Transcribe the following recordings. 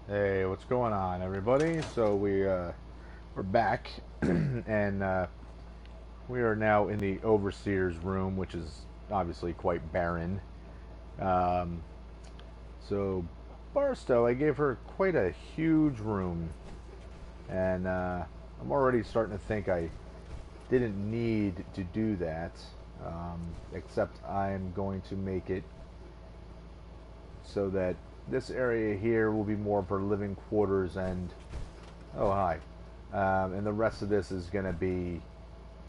Hey, what's going on, everybody? So we're back, and we are now in the overseer's room, which is obviously quite barren. Um, so Barstow, I gave her quite a huge room, and I'm already starting to think I didn't need to do that. Except I'm going to make it so that this area here will be more of her living quarters and oh hi. And the rest of this is going to be,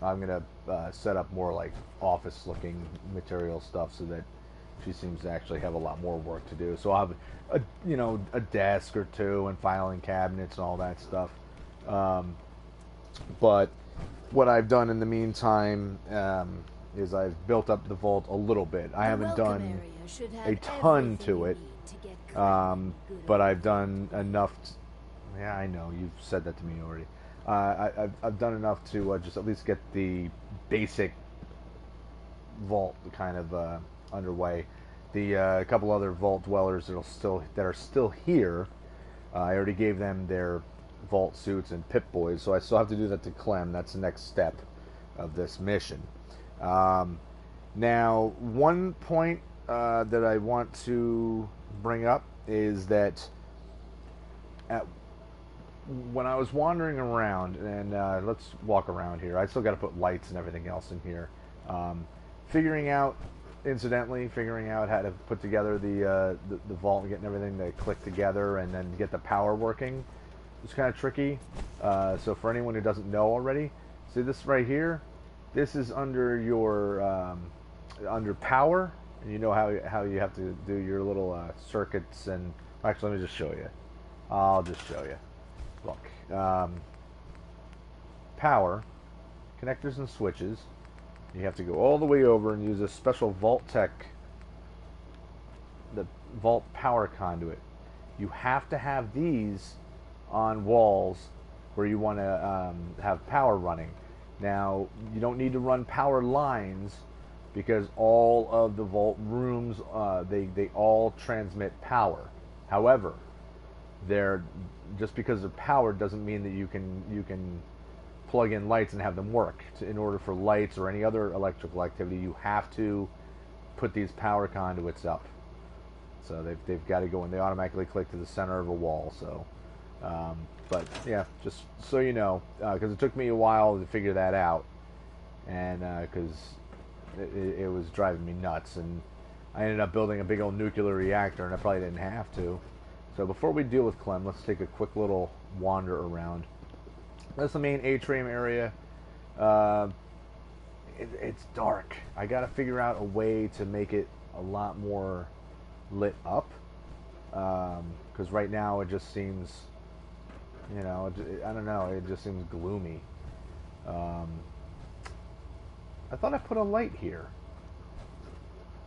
I'm going to set up more like office looking material stuff so that she seems to actually have a lot more work to do. So I'll have a desk or two and filing cabinets and all that stuff. Um, but what I've done in the meantime is I've built up the vault a little bit. I haven't done a ton to it, but I've done enough. Yeah, I know you've said that to me already. I've done enough to just at least get the basic vault kind of underway. The couple other vault dwellers that are still here, I already gave them their vault suits and Pip Boys, so I still have to do that to Clem. That's the next step of this mission. Um, Now, one point that I want to bring up is that at when I was wandering around, and let's walk around here. I still got to put lights and everything else in here. Um, figuring out, incidentally, figuring out how to put together the vault and getting everything to click together and then get the power working is kind of tricky. So for anyone who doesn't know already, see this right here. This is under your under power, and you know how you have to do your little circuits. And actually, let me just show you. I'll just show you. Look, power, connectors and switches. You have to go all the way over and use a special Vault-Tec, the Vault power conduit. You have to have these on walls where you want to have power running. Now, you don't need to run power lines because all of the vault rooms, they all transmit power. However, they're just because they're powered doesn't mean that you can plug in lights and have them work. In order for lights or any other electrical activity, you have to put these power conduits up. So they've got to go and they automatically click to the center of a wall. So, but yeah, just so you know, because it took me a while to figure that out, and because it was driving me nuts, and I ended up building a big old nuclear reactor, and I probably didn't have to. So before we deal with Clem, let's take a quick little wander around. That's the main atrium area. Uh, it's dark. I got to figure out a way to make it a lot more lit up. Because right now it just seems, I don't know, it just seems gloomy. Um, I thought I put a light here.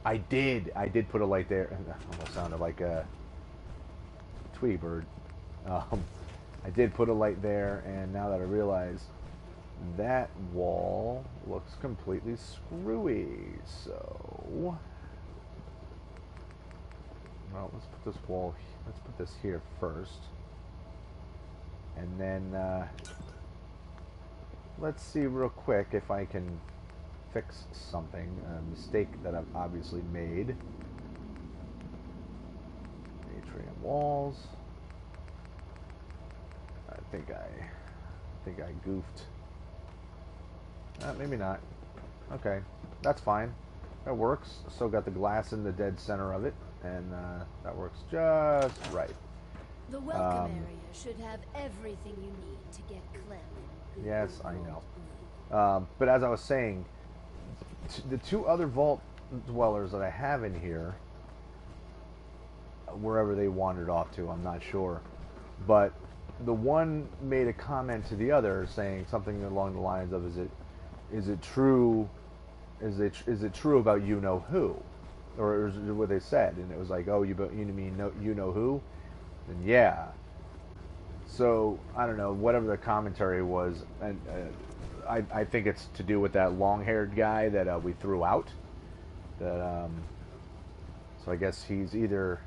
I did. I did put a light there. That almost sounded like a Tweety bird. Um, I did put a light there, and now that I realize that wall looks completely screwy, so well, let's put this here first, and then let's see real quick if I can fix something, a mistake that I've obviously made. Atrium walls. I think I goofed. Maybe not. Okay, that's fine. That works. Still got the glass in the dead center of it, and that works just right. The welcome area should have everything you need to get Clem. Yes, I know. But as I was saying, the two other vault dwellers that I have in here, wherever they wandered off to, I'm not sure, but the one made a comment to the other saying something along the lines of, is it true, is it true about you know who, or is it what they said? And it was like, oh, you mean you know who? And yeah. So I don't know, whatever the commentary was, and I think it's to do with that long-haired guy that we threw out. That so I guess he's either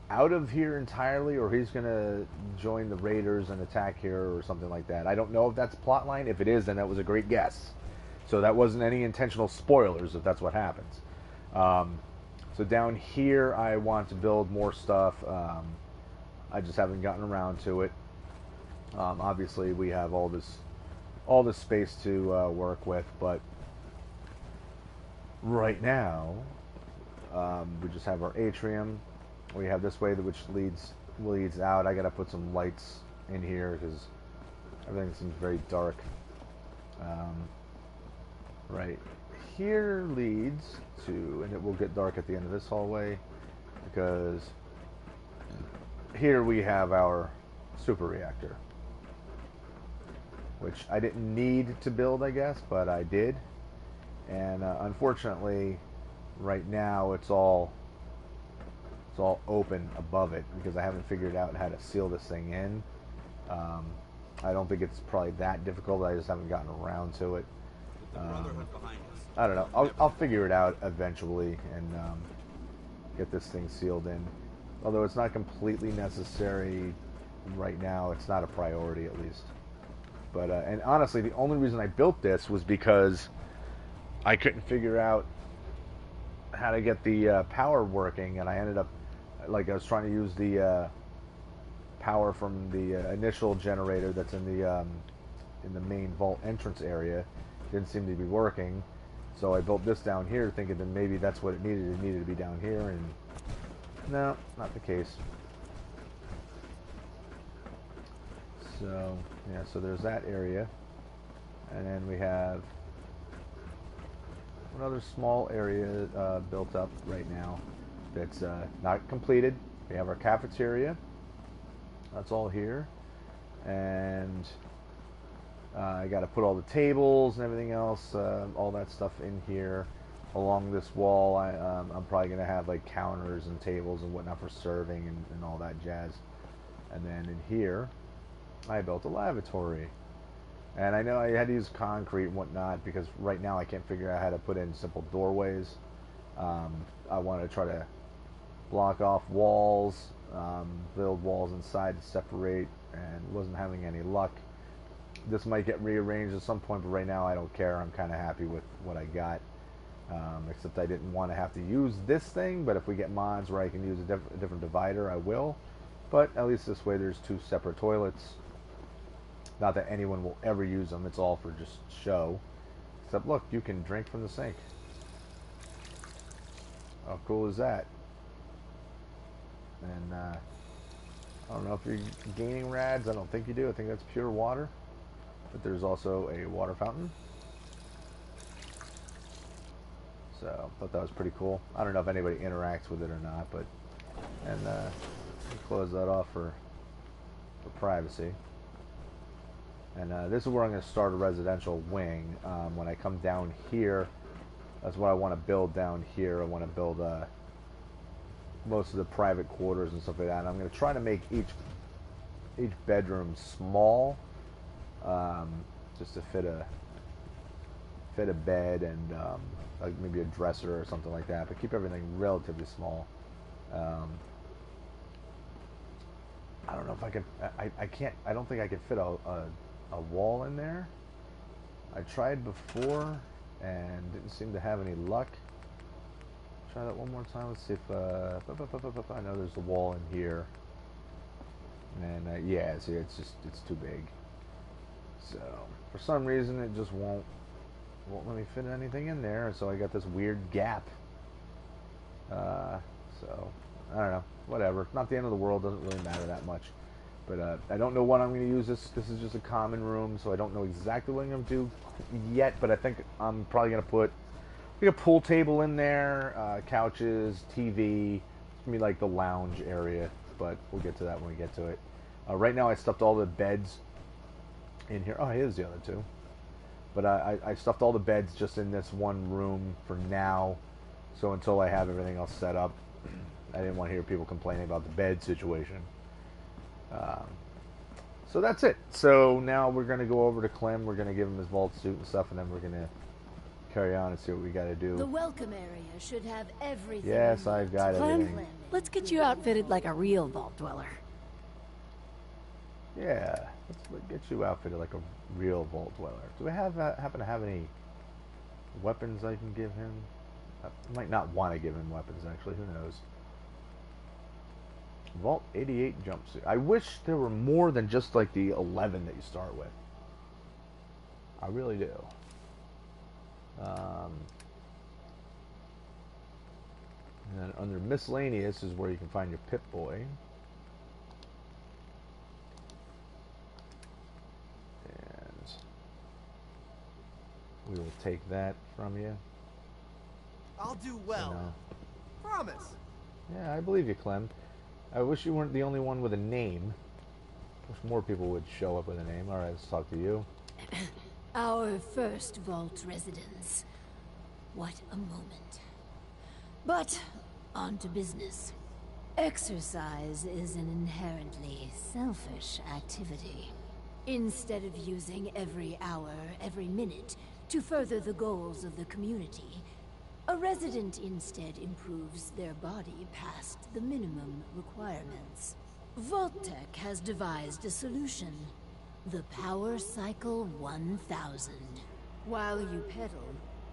out of here entirely, or he's going to join the Raiders and attack here or something like that. I don't know if that's a plot line. If it is, then that was a great guess. So that wasn't any intentional spoilers if that's what happens. So down here, I want to build more stuff. I just haven't gotten around to it. Obviously, we have all this space to work with, but right now, we just have our atrium. We have this way which leads out. I gotta put some lights in here because everything seems very dark. Right here leads to, and it will get dark at the end of this hallway because here we have our super reactor, which I didn't need to build, I guess, but I did. And unfortunately, right now it's all open above it because I haven't figured out how to seal this thing in. I don't think it's probably that difficult. I just haven't gotten around to it. I don't know. I'll figure it out eventually and get this thing sealed in. Although it's not completely necessary right now. It's not a priority, at least. But and honestly, the only reason I built this was because I couldn't figure out how to get the power working, and I ended up, like, I was trying to use the power from the initial generator that's in the main vault entrance area. Didn't seem to be working, so I built this down here thinking that maybe that's what it needed. It needed to be down here, and no, not the case. So yeah, so there's that area, and then we have another small area built up right now that's not completed. We have our cafeteria. That's all here, and I got to put all the tables and everything else, all that stuff in here. Along this wall, I'm probably going to have like counters and tables and whatnot for serving and all that jazz. And then in here, I built a lavatory. And I know I had to use concrete and whatnot because right now I can't figure out how to put in simple doorways. I want to try to block off walls, build walls inside to separate, and wasn't having any luck. This might get rearranged at some point, but right now I don't care. I'm kind of happy with what I got. Except I didn't want to have to use this thing, but if we get mods where I can use a different divider, I will. But at least this way there's two separate toilets. Not that anyone will ever use them, it's all for just show. Except look, you can drink from the sink. How cool is that? And I don't know if you're gaining rads, I don't think you do. I think that's pure water. But there's also a water fountain. So I thought that was pretty cool. I don't know if anybody interacts with it or not, but and close that off for privacy. And this is where I'm going to start a residential wing. When I come down here, that's what I want to build down here. I want to build most of the private quarters and stuff like that. And I'm going to try to make each bedroom small, just to fit a bed and like maybe a dresser or something like that, but keep everything relatively small. I don't know if I can. I can't. I don't think I could fit a wall in there. I tried before and didn't seem to have any luck. Try that one more time. Let's see if I know there's a wall in here. And yeah, see, it's too big. So for some reason it just won't let me fit anything in there, so I got this weird gap. So I don't know, whatever. Not the end of the world, doesn't really matter that much. But I don't know what I'm going to use this. This is just a common room, so I don't know exactly what I'm going to do yet. But I think I'm probably going to put a pool table in there, couches, TV. It's going to be like the lounge area, but we'll get to that when we get to it. Right now I stuffed all the beds in here. Oh, here's the other two. But I stuffed all the beds just in this one room for now. So until I have everything else set up, I didn't want to hear people complaining about the bed situation. So that's it. So now we're going to go over to Clem. We're going to give him his vault suit and stuff, and then we're going to carry on and see what we gotta do. The welcome area should have everything. Yes, you need I've got to everything. Clem. Let's get you outfitted like a real vault dweller. Yeah, let's get you outfitted like a real Vault Dweller. Do we have happen to have any weapons I can give him? I might not want to give him weapons, actually. Who knows? Vault 88 jumpsuit. I wish there were more than just like the 11 that you start with. I really do. And then under miscellaneous is where you can find your Pip-Boy. And we will take that from you. I'll do well. You know. Promise. Yeah, I believe you, Clem. I wish you weren't the only one with a name. Wish more people would show up with a name. Alright, let's talk to you. Our first vault residence. What a moment. But, on to business. Exercise is an inherently selfish activity. Instead of using every hour, every minute, to further the goals of the community, a resident instead improves their body past the minimum requirements. Vault-Tec has devised a solution. The Power Cycle 1000. While you pedal,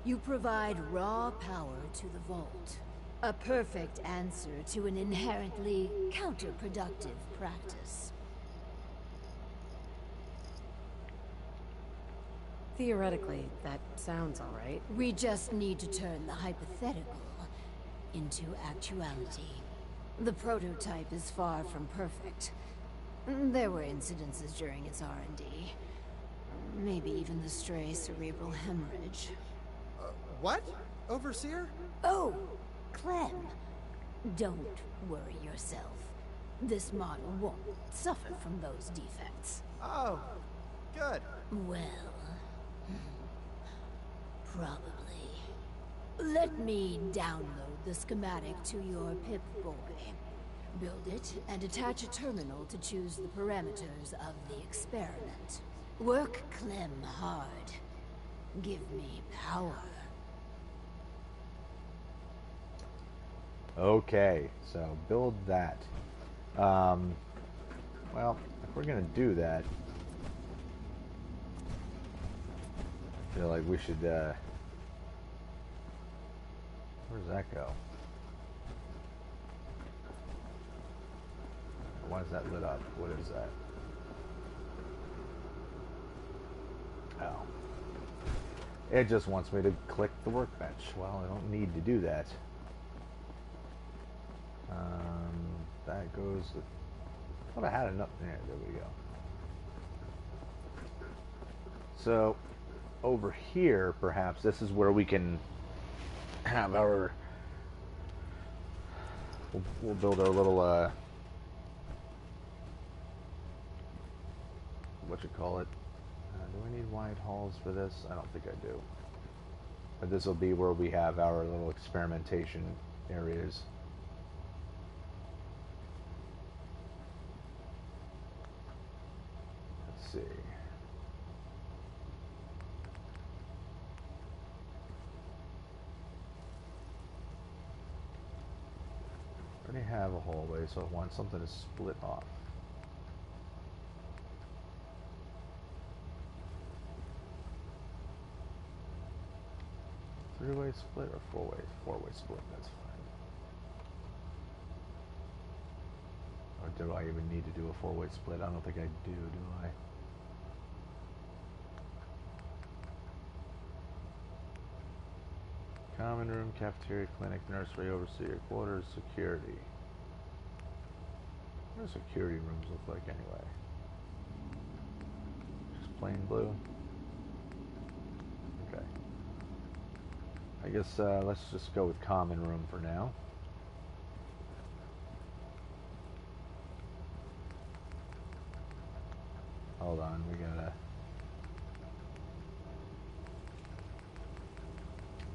you provide raw power to the vault. A perfect answer to an inherently counterproductive practice. Theoretically, that sounds alright. We just need to turn the hypothetical into actuality. The prototype is far from perfect. There were incidences during its R&D. Maybe even the stray cerebral hemorrhage. What? Overseer? Oh, Clem. Don't worry yourself. This model won't suffer from those defects. Oh, good. Well, probably. Let me download the schematic to your Pip-Boy. Build it and attach a terminal to choose the parameters of the experiment. Work Clem hard. Give me power. Okay, so build that. Well, if we're gonna do that, I feel like we should, where does that go? Why is that lit up? What is that? Oh. It just wants me to click the workbench. Well, I don't need to do that. That goes... I thought I had enough... There we go. So, over here, perhaps, this is where we can have our... We'll build our little, what you call it? Do I need wide halls for this? I don't think I do. But this will be where we have our little experimentation areas. Let's see. I already have a hallway, so I want something to split off. Three-way split or four-way? Four-way split, that's fine. Or do I even need to do a four-way split? I don't think I do I? Common room, cafeteria, clinic, nursery, overseer, quarters, security. What do security rooms look like anyway? Just plain blue? Okay. I guess let's just go with common room for now. Hold on, we gotta...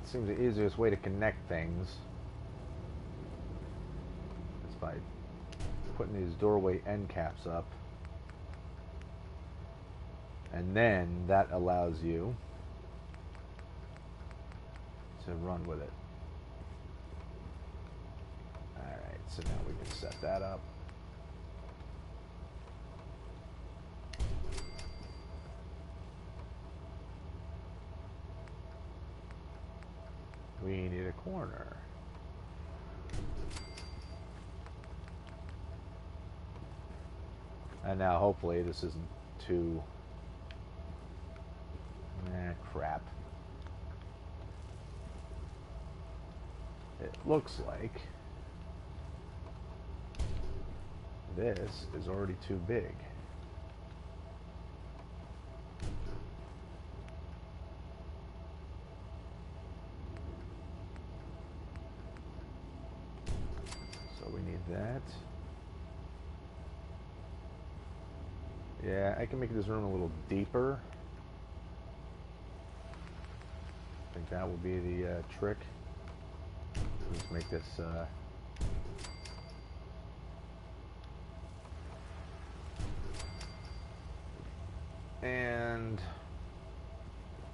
Seems the easiest way to connect things is by putting these doorway end caps up. And then that allows you to run with it. Alright, so now we can set that up. We need a corner. And now hopefully this isn't too... crap. It looks like this is already too big. So we need that. Yeah, I can make this room a little deeper. I think that will be the trick. Let's make this and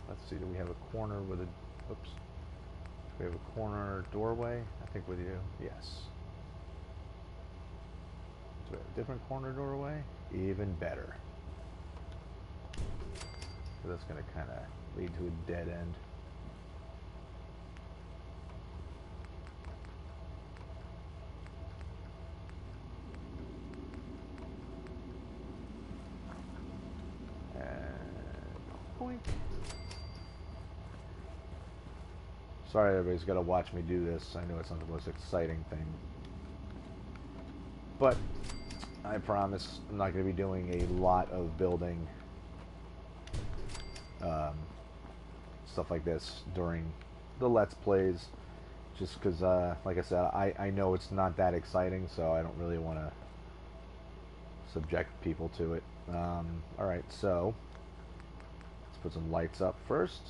let's see, do we have a corner with a, oops, do we have a corner doorway? I think we do, yes. Do we have a different corner doorway? Even better. So that's going to kind of lead to a dead end. Boink. Sorry everybody's got to watch me do this. I know it's not the most exciting thing. But I promise I'm not going to be doing a lot of building stuff like this during the Let's Plays. Just because, like I said, I know it's not that exciting, so I don't really want to subject people to it. Alright, so let's put some lights up first.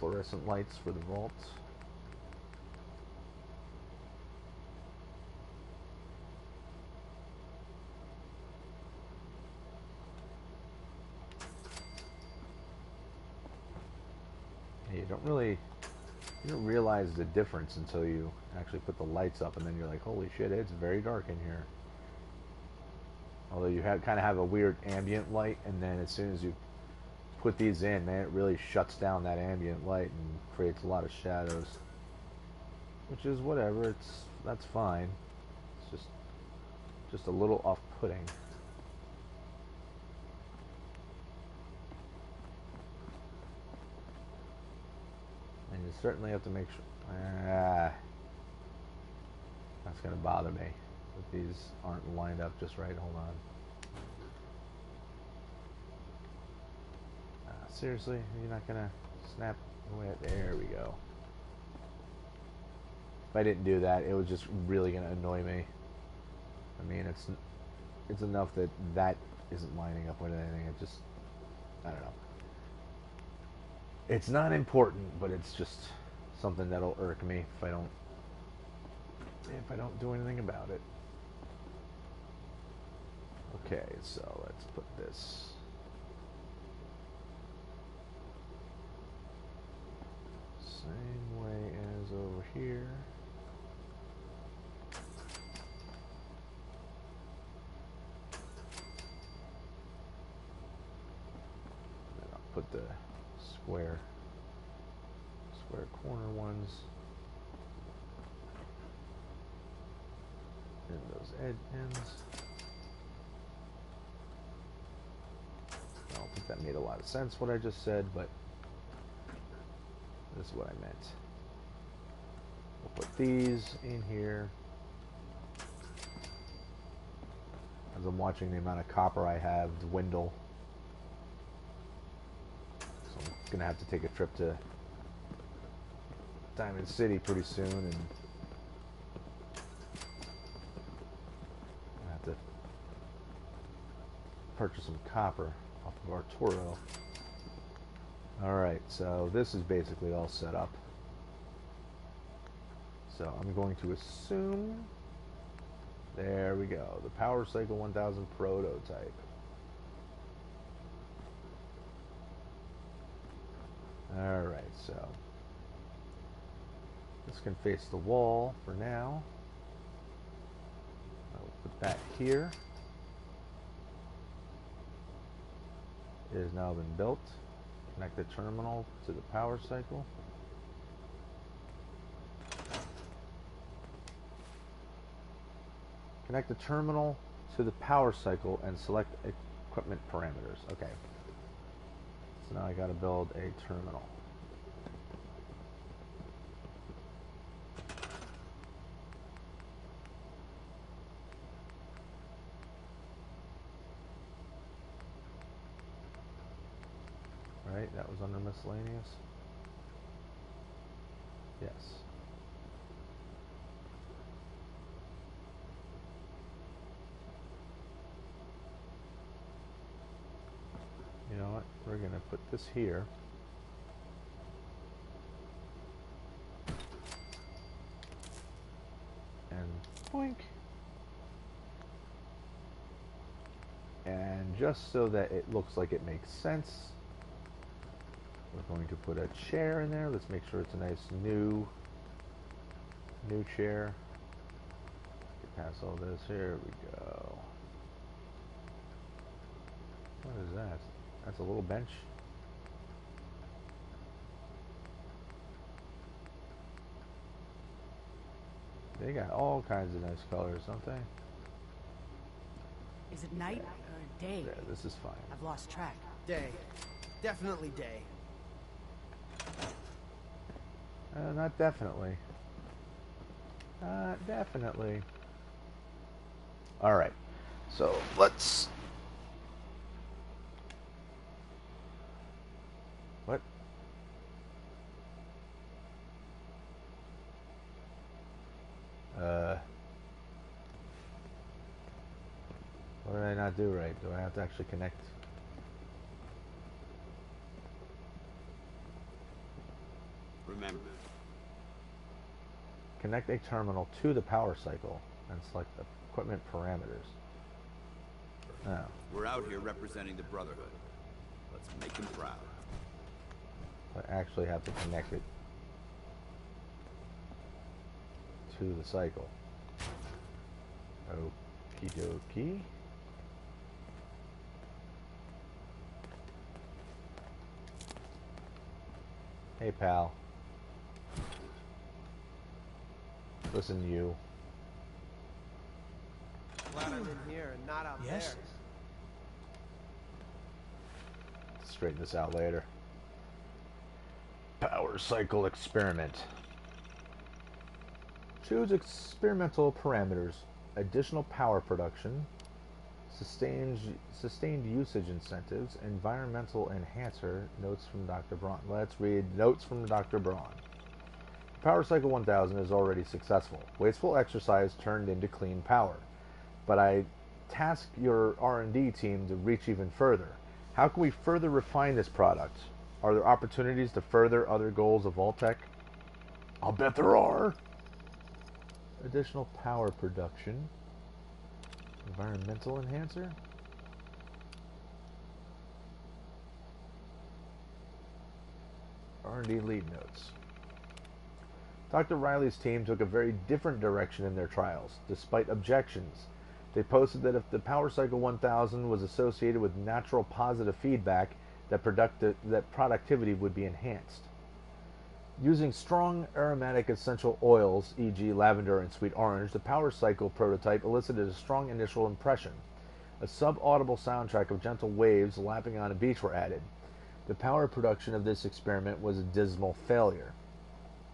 Fluorescent lights for the vault. You don't realize the difference until you actually put the lights up, and then you're like, holy shit, it's very dark in here. Although you kind of have a weird ambient light, and then as soon as you put these in, man, it really shuts down that ambient light and creates a lot of shadows, which is whatever. That's fine. It's just a little off-putting. And you certainly have to make sure. That's gonna bother me if these aren't lined up just right. Hold on. Seriously, you're not gonna snap away? There we go. If I didn't do that, it was just really gonna annoy me. I mean, it's enough that isn't lining up with anything. It just, I don't know. It's not important, but it's just something that'll irk me if I don't do anything about it. Okay, so let's put this. Same way as over here. Then I'll put the square corner ones in those ends. I don't think that made a lot of sense what I just said, but this is what I meant. We'll put these in here. As I'm watching the amount of copper I have dwindle. So I'm gonna have to take a trip to Diamond City pretty soon and purchase some copper off of Arturo. Alright, so this is basically all set up. So I'm going to assume, there we go, the Power Cycle 1000 prototype. Alright, so this can face the wall for now. I'll put that here. It has now been built. Connect the terminal to the power cycle. Connect the terminal to the power cycle and select equipment parameters. Okay. So now I got to build a terminal. Right, that was under miscellaneous. Yes. You know what? We're going to put this here. And boink. And just so that it looks like it makes sense, we're going to put a chair in there. Let's make sure it's a nice new chair. Get past all this. Here we go. What is that? That's a little bench. They got all kinds of nice colors, don't they? Is it night or day? Yeah, this is fine. I've lost track. Day. Definitely day. Not definitely. Not definitely. Alright. So, let's... What? What did I not do right? Do I have to actually connect? Remember. Connect a terminal to the power cycle and select the equipment parameters. Oh. We're out here representing the Brotherhood. Let's make them proud. I actually have to connect it to the cycle. Okie dokie. Hey, pal. Listen, you. Glad I'm in here and not out there. Straighten this out later. Power cycle experiment. Choose experimental parameters. Additional power production. Sustained usage incentives. Environmental enhancer. Notes from Dr. Braun. Let's read notes from Dr. Braun. Power Cycle 1000 is already successful. Wasteful exercise turned into clean power. But I task your R&D team to reach even further. How can we further refine this product? Are there opportunities to further other goals of Vault-Tec? I'll bet there are. Additional power production. Environmental enhancer. R&D lead notes. Dr. Riley's team took a very different direction in their trials, despite objections. They posted that if the Power Cycle 1000 was associated with natural positive feedback, that productivity would be enhanced. Using strong aromatic essential oils, e.g. lavender and sweet orange, the Power Cycle prototype elicited a strong initial impression. A sub-audible soundtrack of gentle waves lapping on a beach were added. The power production of this experiment was a dismal failure.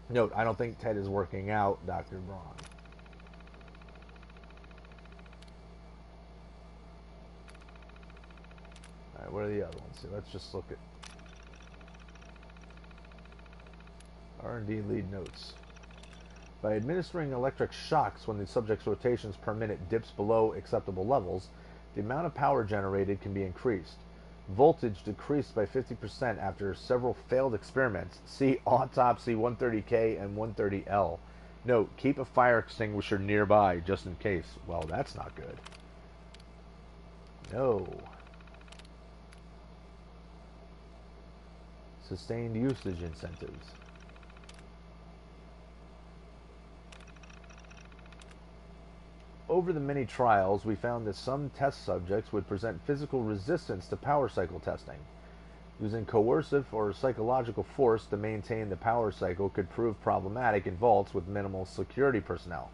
Note, I don't think Ted is working out, Dr. Braun. Alright, what are the other ones? So let's just look at R&D lead notes. By administering electric shocks when the subject's rotations per minute dips below acceptable levels, The amount of power generated can be increased. Voltage decreased by 50% after several failed experiments. See Autopsy 130K and 130L. Note, keep a fire extinguisher nearby just in case. Well, that's not good. No. Sustained usage incentives. Over the many trials, we found that some test subjects would present physical resistance to power cycle testing. Using coercive or psychological force to maintain the power cycle could prove problematic in vaults with minimal security personnel.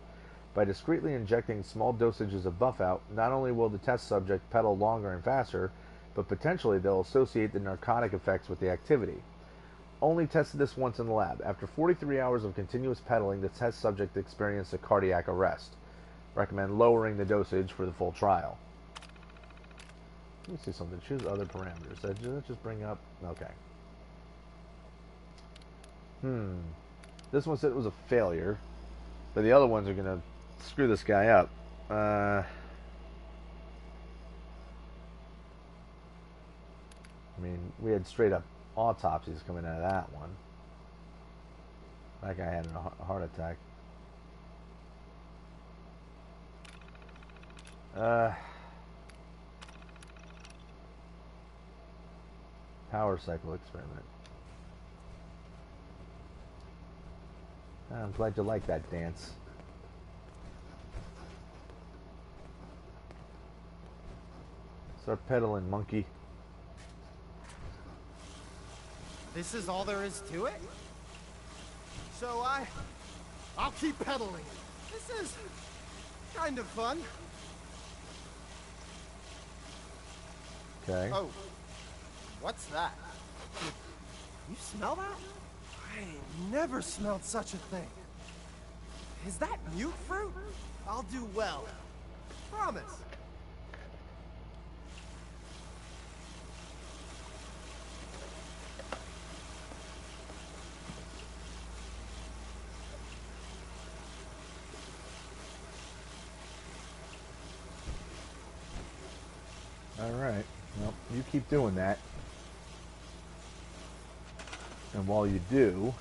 By discreetly injecting small dosages of buff-out, not only will the test subject pedal longer and faster, but potentially they'll associate the narcotic effects with the activity. Only tested this once in the lab. After 43 hours of continuous pedaling, the test subject experienced a cardiac arrest. Recommend lowering the dosage for the full trial. Let me see something. Choose other parameters. Let's just bring up... Okay. This one said it was a failure, but the other ones are going to screw this guy up. I mean, we had straight up autopsies coming out of that one. That guy had a heart attack. Power cycle experiment. I'm glad you like that dance. Start pedaling, monkey. This is all there is to it? So I'll keep pedaling. This is kind of fun. Okay. Oh, what's that? You smell that? I ain't never smelled such a thing. Is that mute fruit? I'll do well. Promise. Alright. Well, you keep doing that. And while you do,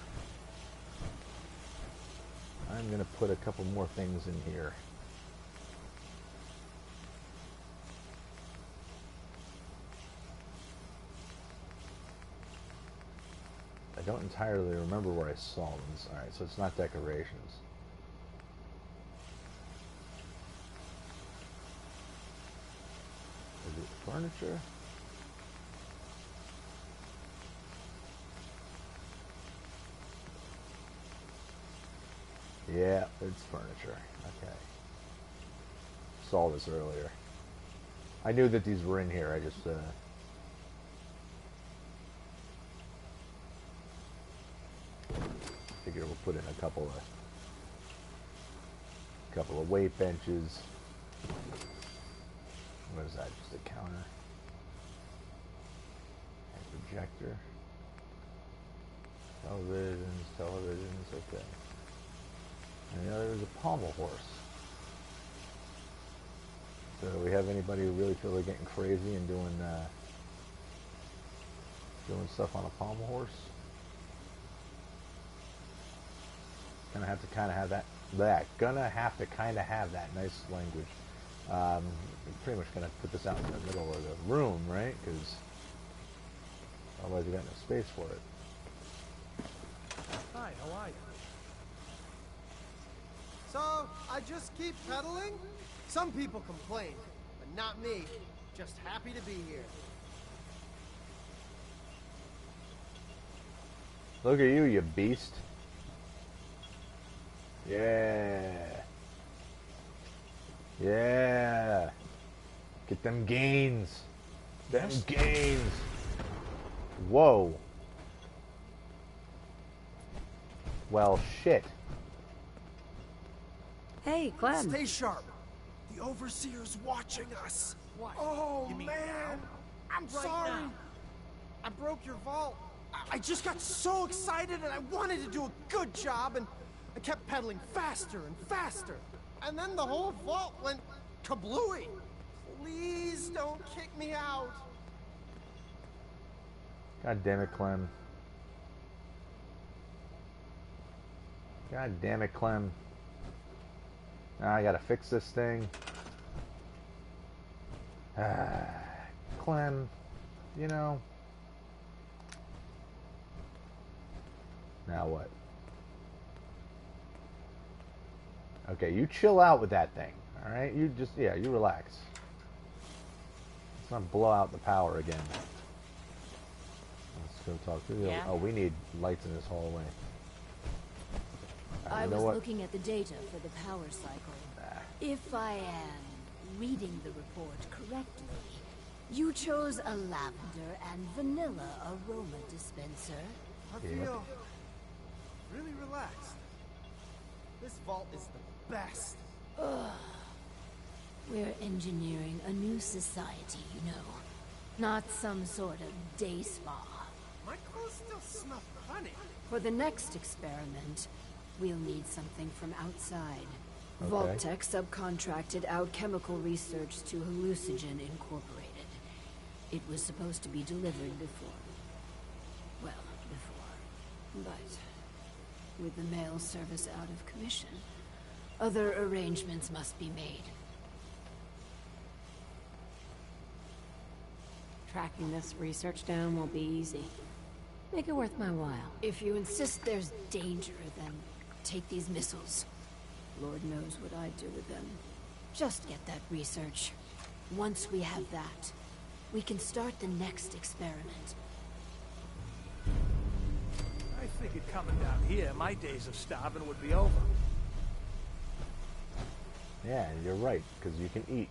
I'm going to put a couple more things in here. I don't entirely remember where I saw them. Alright, so it's not decorations. Is it furniture? Yeah, it's furniture. Okay. Saw this earlier. I knew that these were in here. I just figured we'll put in a couple of weight benches. What is that? Just a counter. A projector. Televisions, okay. And the other is a pommel horse. So do we have anybody who really feel they're getting crazy and doing stuff on a pommel horse? Gonna have to kind of have that. Gonna have to kind of have that. Nice language. We're pretty much gonna put this out in the middle of the room, right? Because otherwise you got no space for it. Hi, how are you? So, I just keep pedaling? Some people complain, but not me. Just happy to be here. Look at you, you beast. Yeah. Yeah. Get them gains. Them gains. Whoa. Well, shit. Hey, Clem. Stay sharp. The Overseer's watching us. What? Oh, You mean man. now? I'm sorry. now? I broke your vault. I just got so excited and I wanted to do a good job and I kept pedaling faster and faster. And then the whole vault went kablooey. Please don't kick me out. God damn it, Clem. God damn it, Clem. Now I gotta fix this thing. Clem, you know. Now what? Okay, you chill out with that thing, alright? You just, yeah, you relax. Let's not blow out the power again. Let's go talk to the... Yeah? Oh, we need lights in this hallway. Alright, I you know was what? looking at the data for the power cycle. If I am reading the report correctly, you chose a lavender and vanilla aroma dispenser. I feel really relaxed. This vault is the best. We're engineering a new society, you know. Not some sort of day spa. My clothes still smell funny. For the next experiment, we'll need something from outside. Okay. Vault-Tec subcontracted out chemical research to Hallucinogen Incorporated. It was supposed to be delivered before. Well, before. But with the mail service out of commission, other arrangements must be made. Tracking this research down won't be easy. Make it worth my while. If you insist there's danger, then take these missiles. Lord knows what I'd do with them. Just get that research. Once we have that, we can start the next experiment. I figured coming down here, my days of starving would be over. Yeah, you're right, because you can eat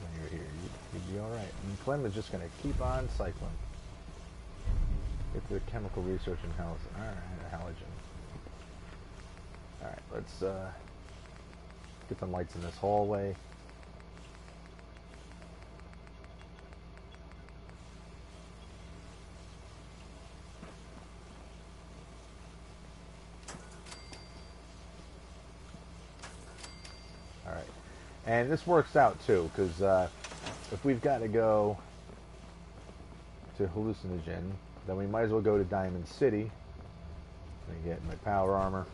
when you're here. You'd be alright. And Clem is just going to keep on cycling. Get the chemical research in halogen. Alright, let's get some lights in this hallway. Alright. And this works out too, because if we've got to go to Hallucinogen, then we might as well go to Diamond City and get my power armor.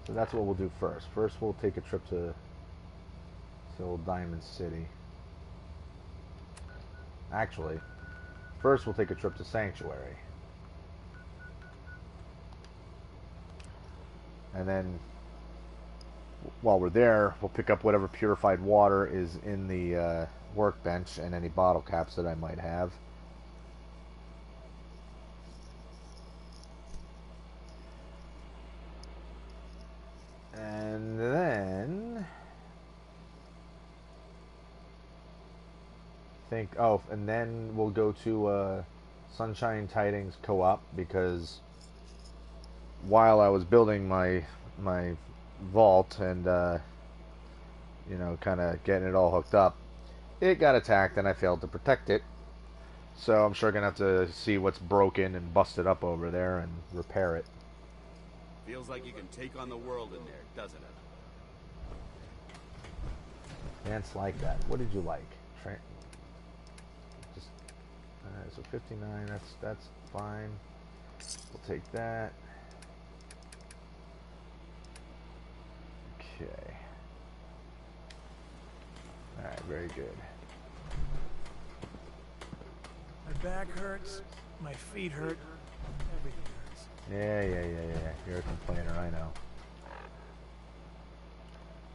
So that's what we'll do first. First we'll take a trip to old Diamond City. Actually, first we'll take a trip to Sanctuary. And then while we're there, we'll pick up whatever purified water is in the workbench and any bottle caps that I might have. And then and then we'll go to Sunshine Tidings Co-op, because while I was building my vault and you know, kind of getting it all hooked up, it got attacked and I failed to protect it. So I'm sure gonna have to see what's broken and busted up over there and repair it. Feels like you can take on the world in there, doesn't it? Dance like that. What did you like? Just so 59. That's fine. We'll take that. Okay. All right. Very good. My back hurts, my feet hurt, everything hurts. Yeah. You're a complainer, I know.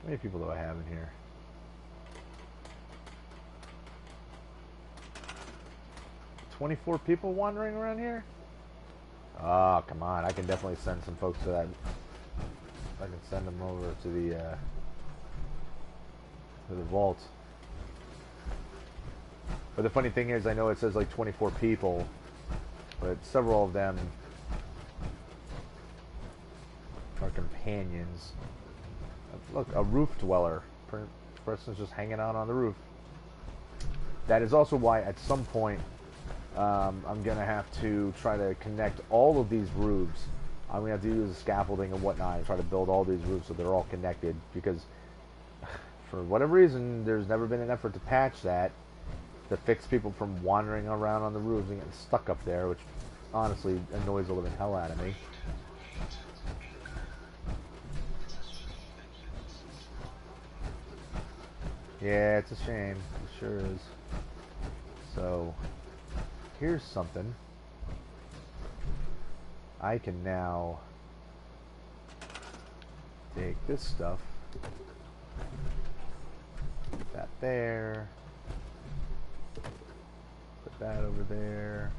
How many people do I have in here? 24 people wandering around here? Oh, come on. I can definitely send some folks to that. I can send them over to the vault. But the funny thing is, I know it says like 24 people, but several of them are companions. Look, a roof dweller. Person's just hanging out on the roof. That is also why at some point I'm going to have to try to connect all of these roofs I'm going to have to use the scaffolding and whatnot and try to build all these roofs so they're all connected, because for whatever reason, there's never been an effort to patch that, to fix people from wandering around on the roofs and getting stuck up there, which honestly annoys the living hell out of me. Yeah, it's a shame. It sure is. So, here's something. I can now take this stuff, put that there, put that over there.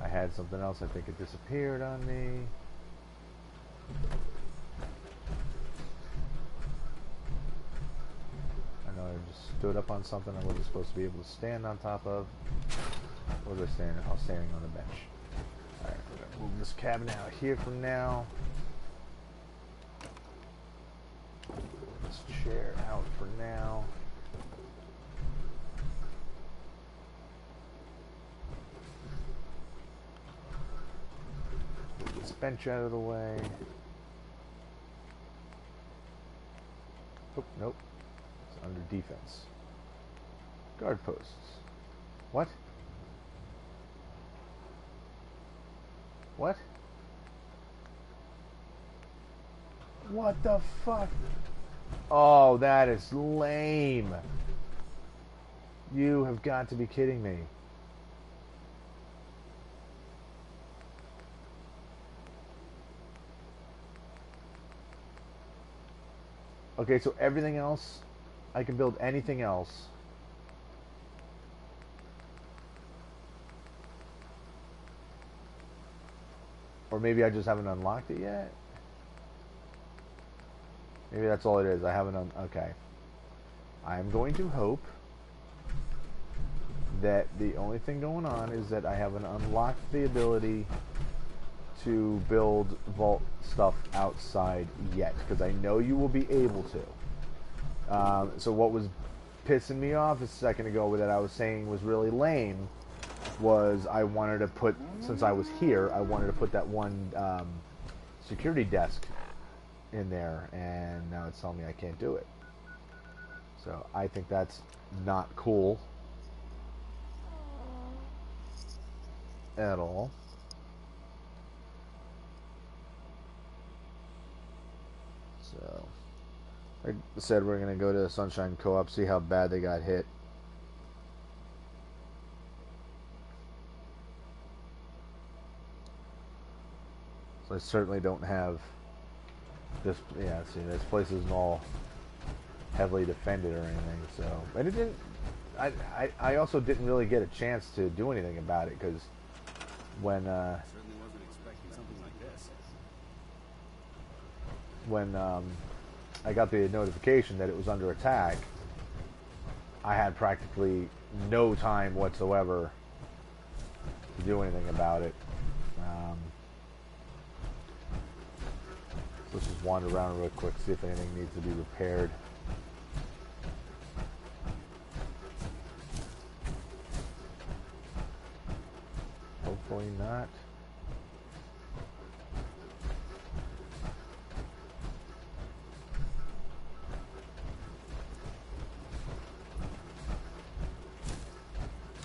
I had something else, I think it disappeared on me. I know I just stood up on something I wasn't supposed to be able to stand on top of. What was I standing? I was standing on the bench. Alright, we're going to move this cabin out here from now. This chair out for now. Move this bench out of the way. Oh, nope. It's under defense. Guard posts. What? What? What the fuck? Oh, that is lame. You have got to be kidding me. Okay, so everything else, I can build anything else. Or maybe I just haven't unlocked it yet. Maybe that's all it is. I haven't okay. I'm going to hope that the only thing going on is that I haven't unlocked the ability to build vault stuff outside yet, because I know you will be able to. So what was pissing me off a second ago that I was saying was really lame was I wanted to put, since I was here, I wanted to put that one security desk in there, and now it's telling me I can't do it. So I think that's not cool at all. So, like I said, we're going to go to the Sunshine Co-op, see how bad they got hit. So I certainly don't have this, yeah, see, this place isn't all heavily defended or anything, so, and it didn't, I also didn't really get a chance to do anything about it, because when, Certainly wasn't expecting something like this. when I got the notification that it was under attack, I had practically no time whatsoever to do anything about it. Let's just wander around real quick, see if anything needs to be repaired. Hopefully not.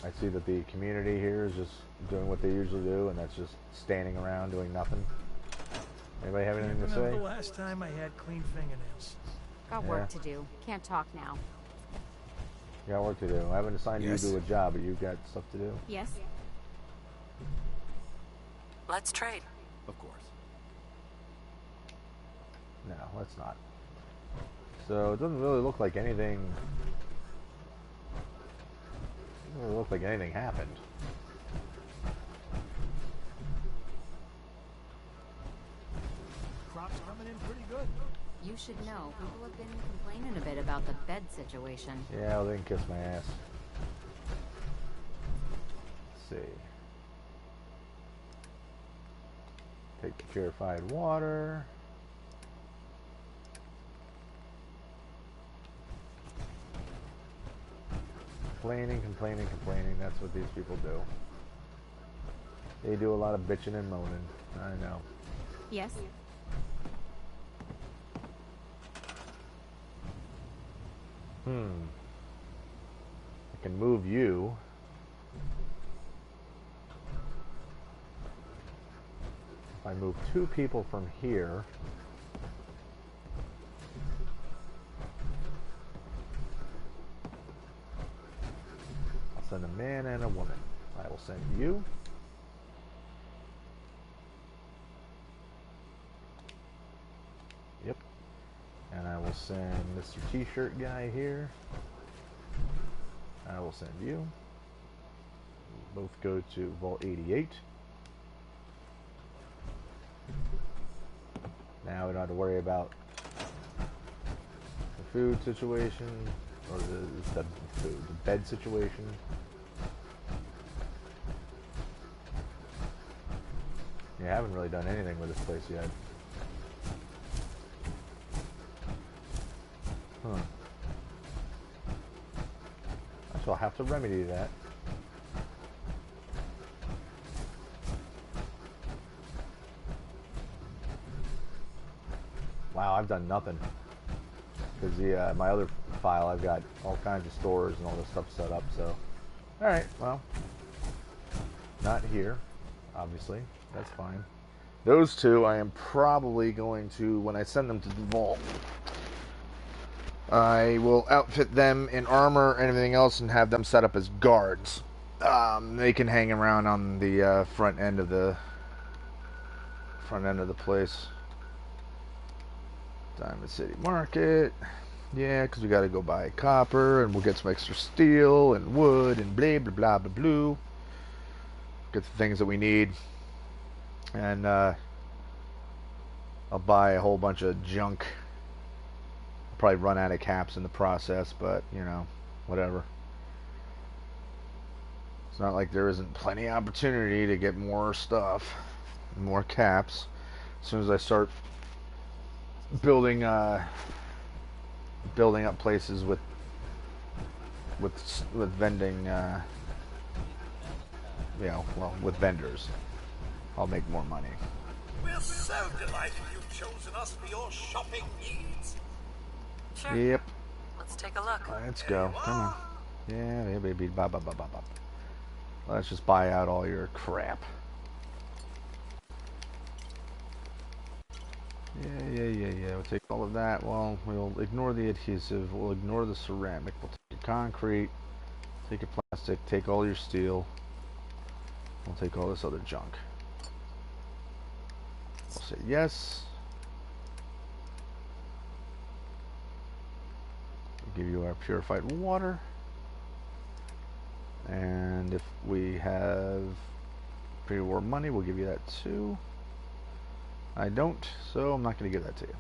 I see that the community here is just doing what they usually do, and that's just standing around doing nothing. Anybody have anything to say? Remember the last time I had clean fingernails? Got work to do. Can't talk now. You got work to do. I haven't assigned you to do a job, but you've got stuff to do. Yes? Let's trade. Of course. No, let's not. So it doesn't really look like anything. Doesn't really look like anything happened. Crops coming in pretty good. You should know. People have been complaining a bit about the bed situation. Yeah, well, they can kiss my ass. Let's see. Take the purified water. Complaining, complaining, complaining. That's what these people do. They do a lot of bitching and moaning. I know. Yes? I can move you. If I move 2 people from here, I'll send a man and a woman. I will send you. Yep. And I will send Mr. T-shirt guy here. I will send you. Both go to Vault 88. Now we don't have to worry about the food situation or the bed situation. Yeah, I haven't really done anything with this place yet. Huh. I shall have to remedy that. Wow, I've done nothing. Because my other file, I've got all kinds of stores and all this stuff set up, so. Alright, well. Not here, obviously. That's fine. Those 2, I am probably going to, when I send them to the vault, I will outfit them in armor and everything else and have them set up as guards. They can hang around on the front end of the place. Diamond City Market. Yeah, because we got to go buy copper and we'll get some extra steel and wood and blah blah blah blah blah. Get the things that we need. And I'll buy a whole bunch of junk. I'll probably run out of caps in the process, but you know, whatever. It's not like there isn't plenty of opportunity to get more stuff, more caps. As soon as I start building up places with vending, with vendors, I'll make more money. We're so delighted you've chosen us for your shopping needs. Sure. Yep. Let's take a look. Let's go. Come on. Yeah, baby. Bop, bop, bop, bop, bop. Let's just buy out all your crap. Yeah. We'll take all of that. Well, we'll ignore the adhesive. We'll ignore the ceramic. We'll take your concrete. Take your plastic. Take all your steel. We'll take all this other junk. We'll say yes. We'll give you our purified water. And if we have pre-war money, we'll give you that too. I don't, so I'm not going to give that to you.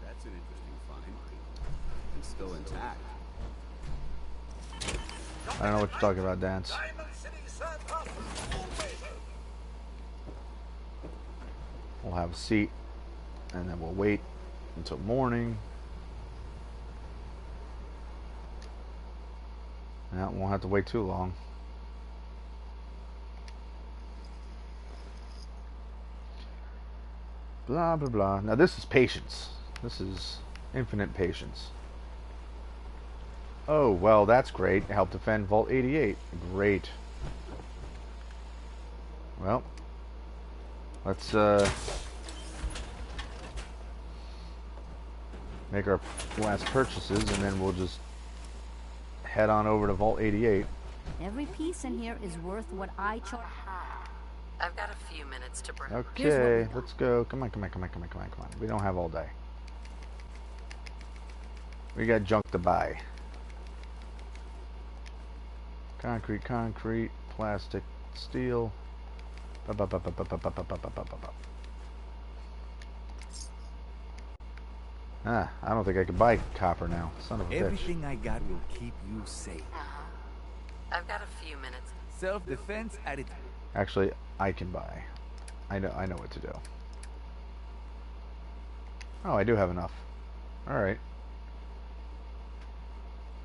That's an interesting find. It's still intact. I don't know what you're talking about, Dance. Diamond City Surplus is always open. We'll have a seat, and then we'll wait until morning. Yeah, won't have to wait too long. Blah, blah, blah. Now this is patience. This is infinite patience. Oh, well, that's great. Help defend Vault 88. Great. Well, let's make our last purchases, and then we'll just head on over to Vault 88. Every piece in here is worth what I charge. I've got a few minutes to break. Okay, let's go. Come on. We don't have all day. We got junk to buy. Concrete, plastic, steel. I don't think I can buy copper now. Son of a bitch. Everything I got will keep you safe. I've got a few minutes. Self-defense at its... Actually, I can buy. I know what to do. Oh, I do have enough. Alright.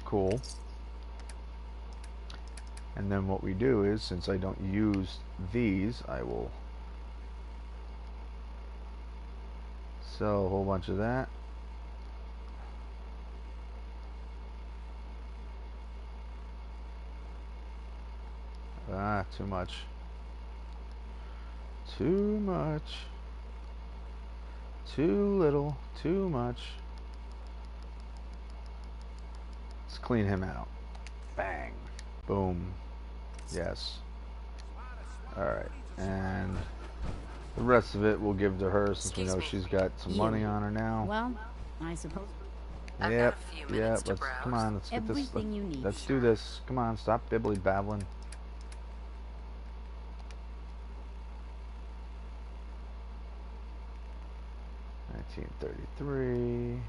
Cool. And then what we do is, since I don't use these, I will sell a whole bunch of that. Ah, too much. Too much. Too little. Too much. Let's clean him out. Bang. Boom. Yes. Alright. And the rest of it we'll give to her since we know she's got some money on her now. Well, I suppose. Yep. Yep. Come on. Let's get this. Everything you need. Let's do this. Come on. Stop bibbly babbling. $19.33.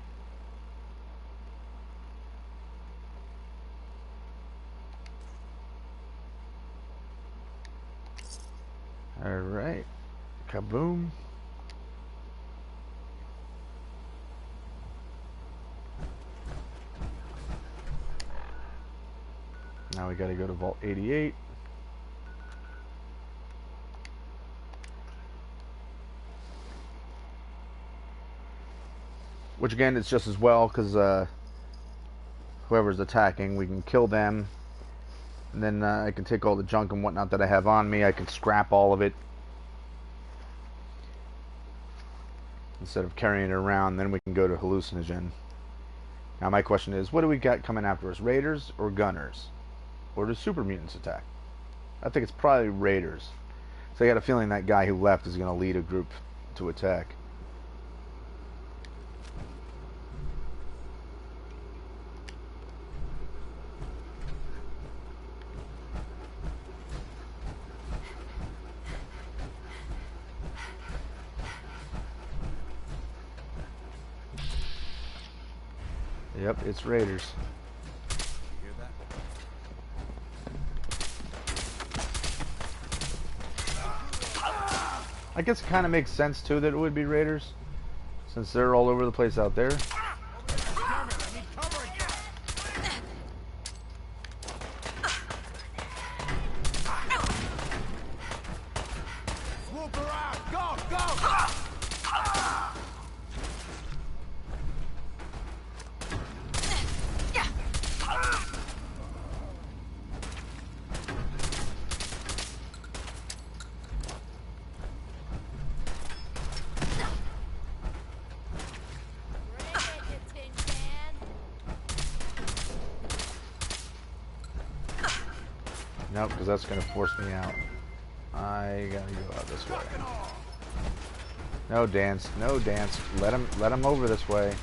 All right. Kaboom. Now we got to go to Vault 88. Which again, it's just as well because whoever's attacking, we can kill them. And then I can take all the junk and whatnot that I have on me. I can scrap all of it. Instead of carrying it around, then we can go to hallucinogen. Now my question is, what do we got coming after us? Raiders or gunners? Or do super mutants attack? I think it's probably raiders. So I got a feeling that guy who left is going to lead a group to attack. Yep, it's raiders. Hear that? I guess it kind of makes sense too that it would be raiders, since they're all over the place out there. Swoop around! Go! Go! Nope, because that's going to force me out. I gotta go out this way. No dance, no dance. Let him over this way.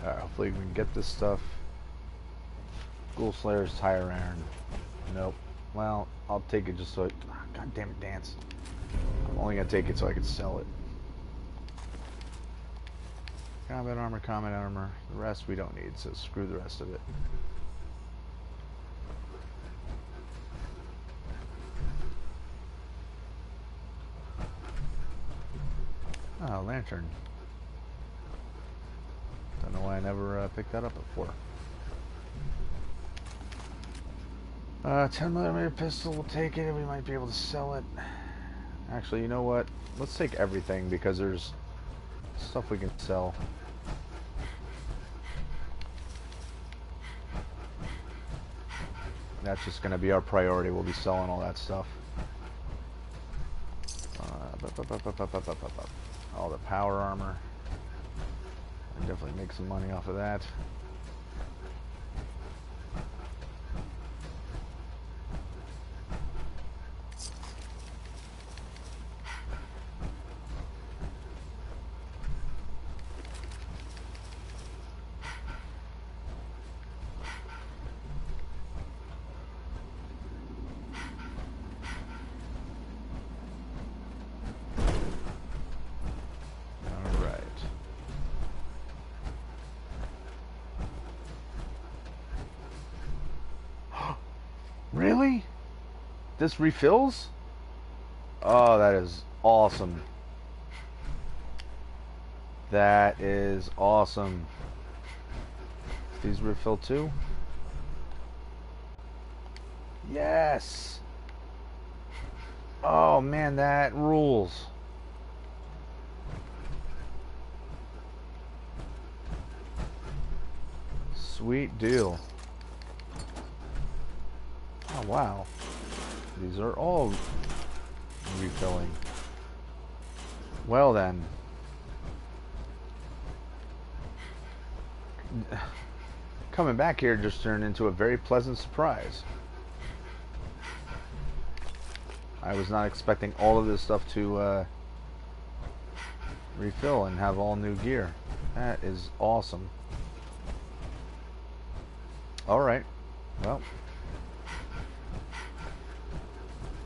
Alright, hopefully we can get this stuff. Ghoul Slayer's tire iron. Nope. Well, I'll take it just so it... Oh, God damn it, dance. I'm only gonna take it so I can sell it. Combat armor, combat armor. The rest we don't need, so screw the rest of it. Oh, lantern. Don't know why I never picked that up before. 10mm pistol, we'll take it. We might be able to sell it. Actually, you know what? Let's take everything because there's stuff we can sell. That's just going to be our priority. We'll be selling all that stuff. All the power armor. I definitely make some money off of that. Really? This refills? Oh, that is awesome. That is awesome. These refill too? Yes! Oh man, that rules. Sweet deal. Oh wow. These are all refilling. Well then. Coming back here just turned into a very pleasant surprise. I was not expecting all of this stuff to refill and have all new gear. That is awesome. Alright, well,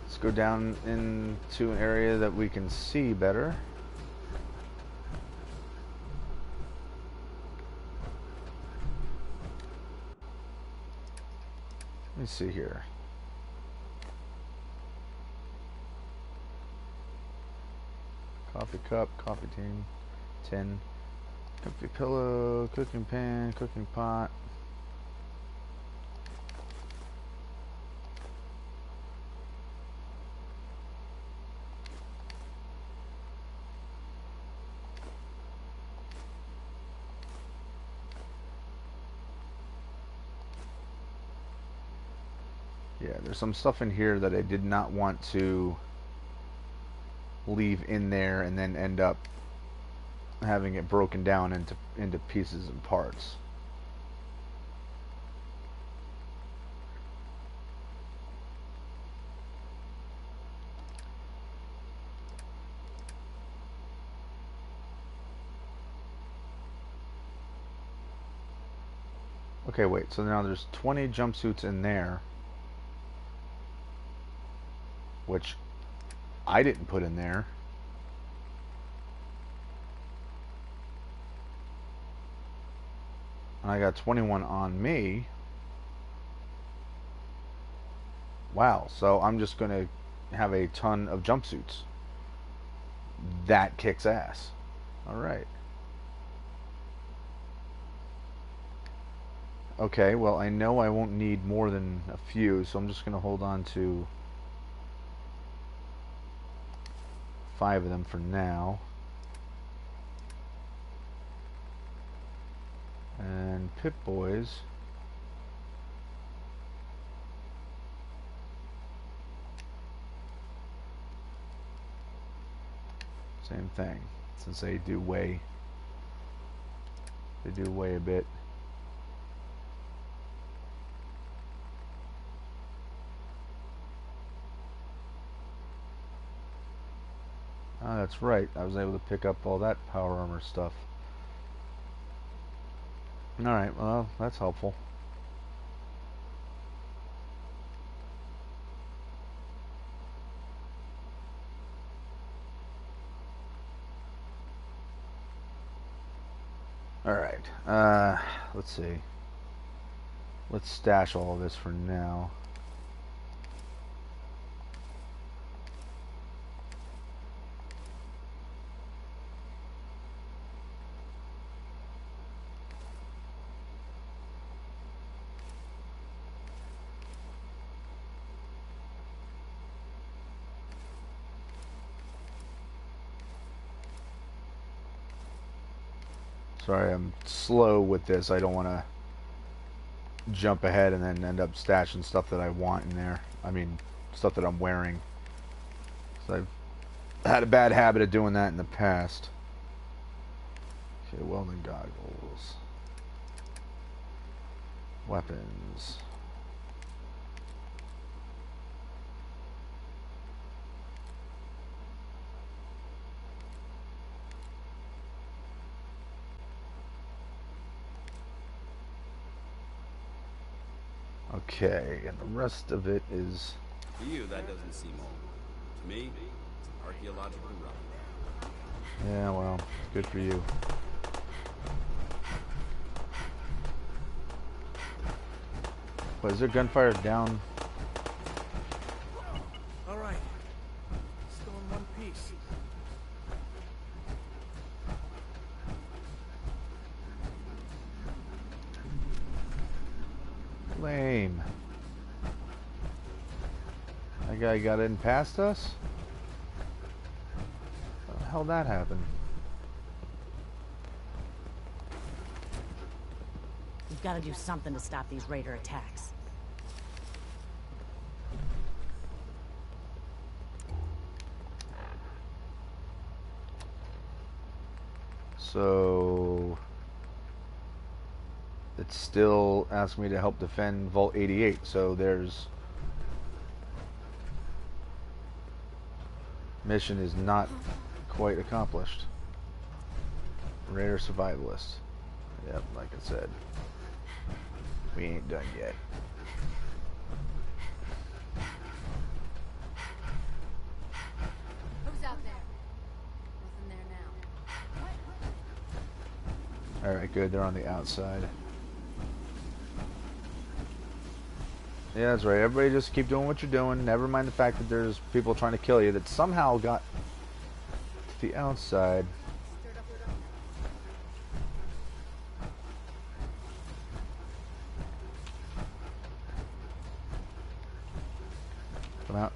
let's go down into an area that we can see better. Let me see here. Coffee cup, coffee tin, comfy pillow, cooking pan, cooking pot. Yeah, there's some stuff in here that I did not want to leave in there and then end up having it broken down into pieces and parts. Okay, wait, so now there's 20 jumpsuits in there, which I didn't put in there. And I got 21 on me. Wow, so I'm just going to have a ton of jumpsuits. That kicks ass. Alright. Okay, well, I know I won't need more than a few, so I'm just going to hold on to 5 of them for now. And Pip-Boys. Same thing, since they do weigh a bit. Oh, that's right. I was able to pick up all that power armor stuff. Alright, well, that's helpful. Alright, let's see. Let's stash all of this for now. Sorry, I'm slow with this. I don't want to jump ahead and then end up stashing stuff that I want in there. I mean, stuff that I'm wearing. So I've had a bad habit of doing that in the past. Okay, welding goggles. Weapons. Okay, and the rest of it is... To you, that doesn't seem old. To me, it's an archaeological relic. Yeah, well, good for you. But is there gunfire down Lame. That guy got in past us? How the hell that happened? We've got to do something to stop these raider attacks. So it's still asking me to help defend Vault 88. So there's mission is not quite accomplished. Raider survivalist. Yep, like I said, we ain't done yet. Who's out there? Nothing there now. Alright, good, they're on the outside. Yeah, that's right. Everybody just keep doing what you're doing. Never mind the fact that there's people trying to kill you that somehow got to the outside.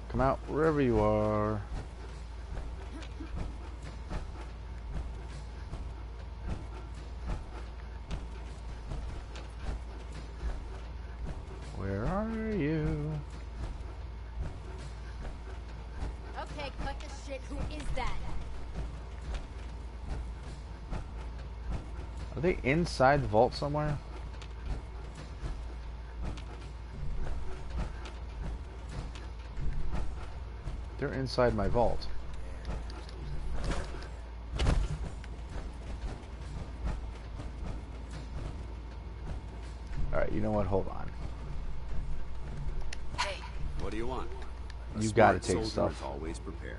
Come out, wherever you are. Where are you? Okay, cut the shit. Who is that? Are they inside the vault somewhere? They're inside my vault. Alright, you know what? Hold on. Hey, what do you want? You gotta take soldier stuff. is always prepared.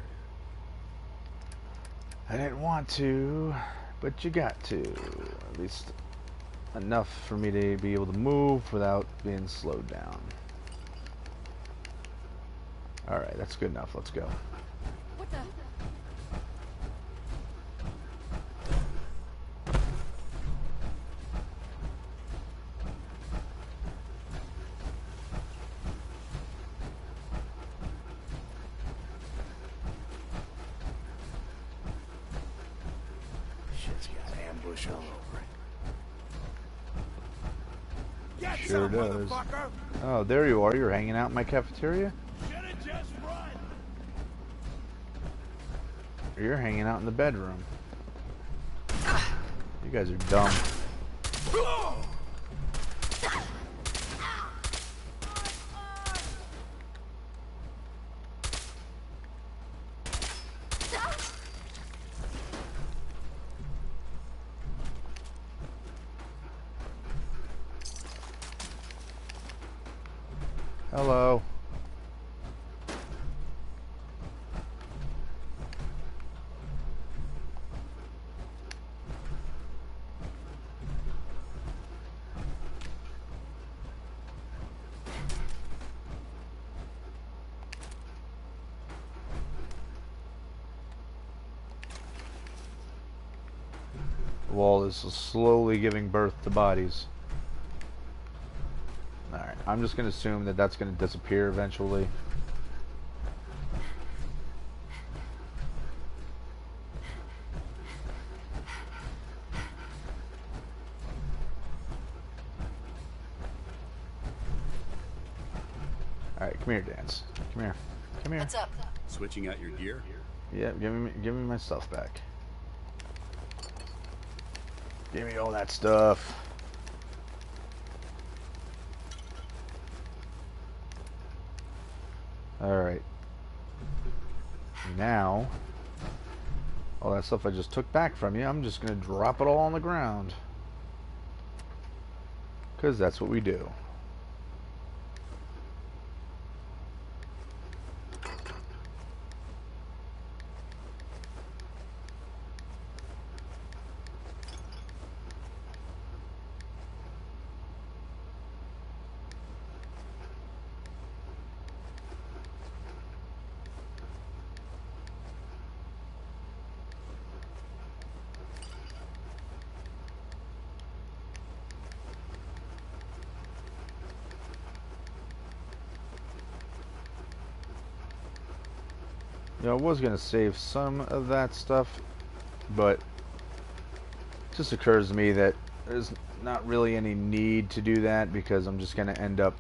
I didn't want to, but you got to. At least enough for me to be able to move without being slowed down. Alright, that's good enough. Let's go. What the? Shit's got ambush all over it. Get Sure some, does. motherfucker! Oh, there you are. You're hanging out in my cafeteria? Should've just run! Or you're hanging out in the bedroom. You guys are dumb. Hello. The wall is slowly giving birth to bodies. Alright, I'm just going to assume that that's going to disappear eventually. Alright, come here, Dance. Come here. Come here. What's up? Switching out your gear? Yeah, give me my stuff back. Give me all that stuff. Alright. Now, all that stuff I just took back from you, I'm just going to drop it all on the ground. Because that's what we do. know, I was gonna save some of that stuff, but it just occurs to me that there's not really any need to do that because I'm just gonna end up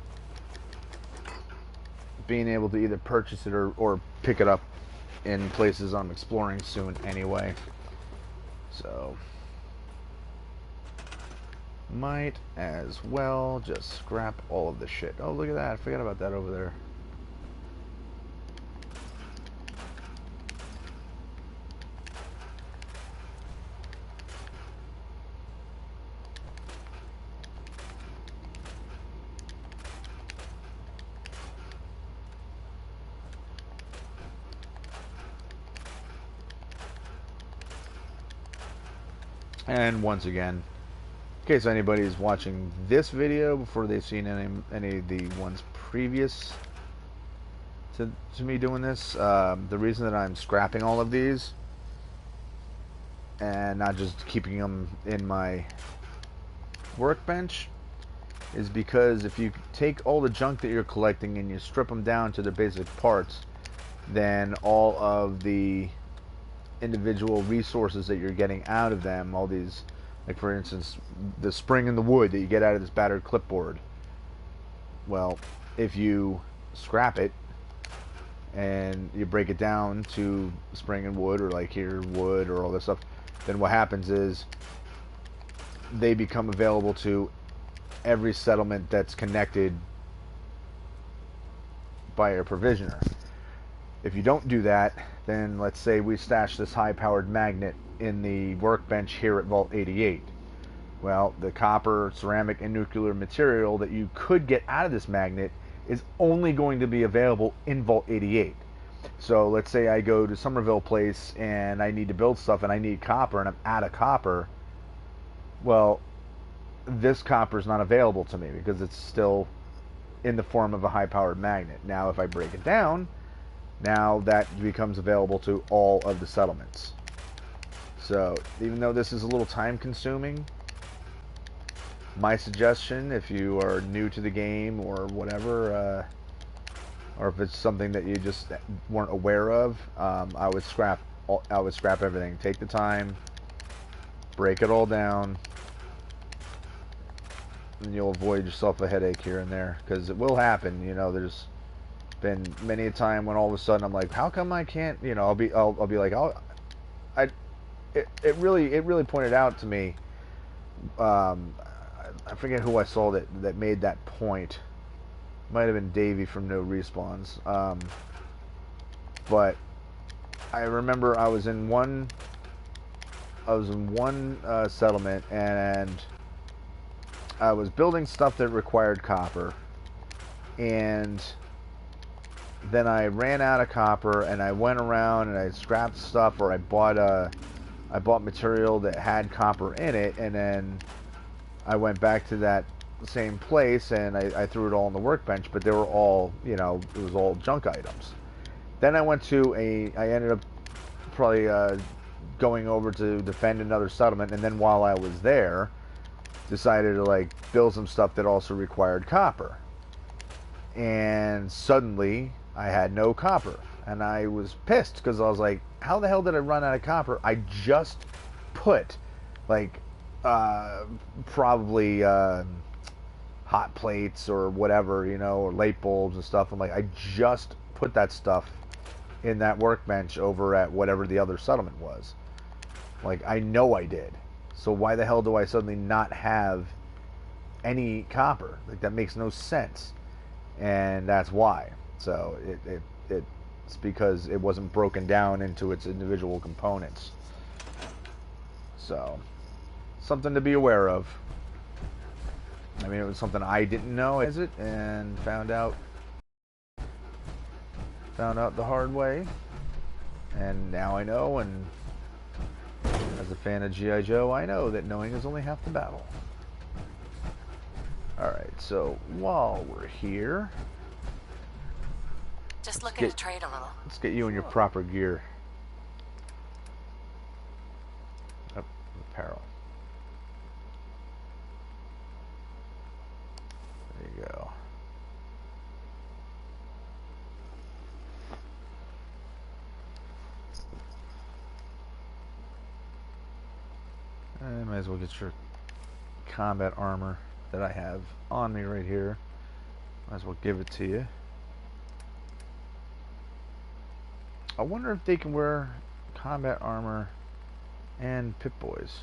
being able to either purchase it or pick it up in places I'm exploring soon anyway. So might as well just scrap all of this shit. Oh, look at that. I forgot about that over there. And once again, in case anybody's watching this video before they've seen any of the ones previous to me doing this, the reason that I'm scrapping all of these and not just keeping them in my workbench is because if you take all the junk that you're collecting and you strip them down to their basic parts, then all of the individual resources that you're getting out of them, all these, like for instance the spring in the wood that you get out of this battered clipboard, well, if you scrap it and you break it down to spring and wood, or like here wood or all this stuff, then what happens is they become available to every settlement that's connected by a provisioner. If you don't do that, then let's say we stash this high-powered magnet in the workbench here at Vault 88. Well, the copper, ceramic, and nuclear material that you could get out of this magnet is only going to be available in Vault 88. So let's say I go to Somerville Place and I need to build stuff and I need copper and I'm out of copper. Well, this copper is not available to me because it's still in the form of a high-powered magnet. Now, if I break it down, now that becomes available to all of the settlements. So even though this is a little time consuming, my suggestion, if you are new to the game or whatever, or if it's something that you just weren't aware of, I would scrap everything. Take the time, break it all down, and you'll avoid yourself a headache here and there, because it will happen. You know, there's been many a time when all of a sudden I'm like, how come I can't, you know, I'll be like, it really pointed out to me, I forget who I saw that made that point. Might have been Davey from No Respawns, but I remember I was in one settlement, and I was building stuff that required copper, and then I ran out of copper, and I went around and I scrapped stuff, or I bought material that had copper in it, and then I went back to that same place and I threw it all in the workbench, but they were all, you know, it was all junk items. Then I ended up probably going over to defend another settlement, and then while I was there, decided to like build some stuff that also required copper. And suddenly I had no copper, and I was pissed because I was like, how the hell did I run out of copper? I just put like probably hot plates or whatever, you know, or light bulbs and stuff. I'm like, I just put that stuff in that workbench over at whatever the other settlement was. Like, I know I did. So why the hell do I suddenly not have any copper? Like, that makes no sense. And that's why. So it's because it wasn't broken down into its individual components. So something to be aware of. I mean, it was something I didn't know, is it, and found out the hard way. And now I know, and as a fan of G.I. Joe, I know that knowing is only half the battle. Alright, so while we're here, just looking to trade a little. Let's get you in your proper gear. Oh, apparel. There you go. Might as well get your combat armor that I have on me right here. Might as well give it to you. I wonder if they can wear combat armor and Pip-Boys.